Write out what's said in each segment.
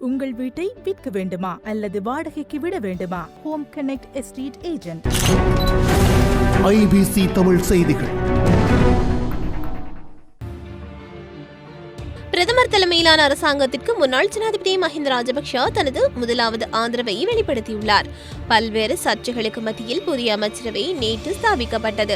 உங்கள் வீட்டை விற்க வேண்டுமா அல்லது வாடகைக்கு விட வேண்டுமா? Home connect estate agent. IBC Tamil செய்திகள். பிரதமர் தலைமையிலான அரசாங்கத்திற்கு முன்னாள் ஜனாதிபதி மஹிந்த ராஜபக்ஷ தனது முதலாவது ஆதரவை வெளிப்படுத்தியுள்ளார். பல்வேறு சர்ச்சைகளுக்கு மத்தியில் புதிய அமைச்சரவை நேற்று ஸ்தாபிக்கப்பட்டது.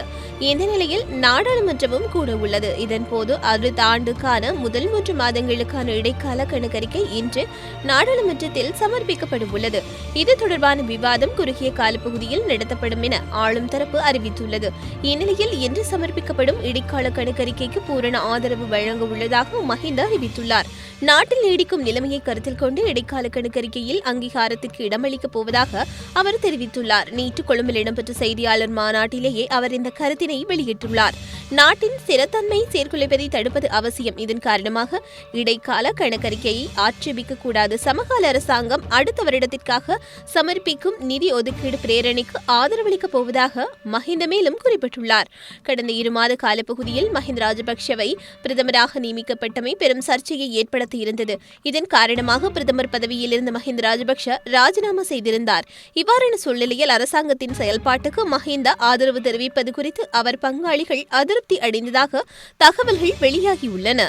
இந்த நிலையில் நாடாளுமன்றமும் கூட உள்ளது. இதன்போது அடுத்த ஆண்டுக்கான முதல் 3 மாதங்களுக்கான இடைக்கால கணக்கறிக்கை இன்று நாடாளுமன்றத்தில் சமர்ப்பிக்கப்பட உள்ளது. இது தொடர்பான விவாதம் குறுகிய காலப்பகுதியில் நடத்தப்படும் என ஆளும் தரப்பு அறிவித்துள்ளது. இந்நிலையில் இன்று சமர்ப்பிக்கப்படும் இடைக்கால கணக்கறிக்கைக்கு பூரண ஆதரவு வழங்க உள்ளதாக மஹிந்த அறிவித்துள்ளார். நாட்டில் நீடிக்கும் நிலைமையை கருத்தில் கொண்டு இடைக்கால கணக்கறிக்கையில் அங்கீகாரத்திற்கு இடமளிக்கப் போவதாக அவர் தெரிவித்துள்ளார். நேற்று கொழும்பில் இடம்பெற்ற செய்தியாளர் மாநாட்டிலேயே அவர் இந்த கருத்தினை வெளியிட்டுள்ளார். நாட்டின் ஸ்திரத்தன்மை சீர்குலைப்பதை தடுப்பது அவசியம். இதன் காரணமாக இடைக்கால கணக்கறிக்கையை ஆட்சேபிக்க கூடாது. சமகால அரசாங்கம் அடுத்த வருடத்திற்காக சமர்ப்பிக்கும் நிதி ஒதுக்கீடு பிரேரணைக்கு ஆதரவளிக்கப் போவதாக மஹிந்த மேலும் குறிப்பிட்டுள்ளார். கடந்த 2 மாத காலப்பகுதியில் மஹிந்த ராஜபக்ஷவை பிரதமராக நியமிக்கப்பட்டமை பெரும் சர்ச்சையை ஏற்படுத்தி இருந்தது. இதன் காரணமாக பிரதமர் பதவியில் இருந்த மஹிந்த ராஜபக்ஷ ராஜினாமா செய்திருந்தார். இவ்வாறான சூழ்நிலையில் அரசாங்கத்தின் செயல்பாட்டுக்கு மஹிந்த ஆதரவு தெரிவிப்பது குறித்து அவர் பங்காளிகள் அதிருப்தி அடைந்ததாக தகவல்கள் வெளியாகியுள்ளன.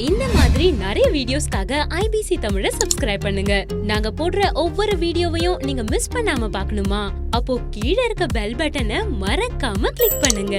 இந்த மாதிரி நிறைய வீடியோஸ்க்காக IBC தமிழை சப்ஸ்கிரைப் பண்ணுங்க. நாங்க போடுற ஒவ்வொரு வீடியோவையும் நீங்க மிஸ் பண்ணாம பார்க்கணுமா? அப்போ கீழே இருக்க பெல் பட்டனை மறக்காம கிளிக் பண்ணுங்க.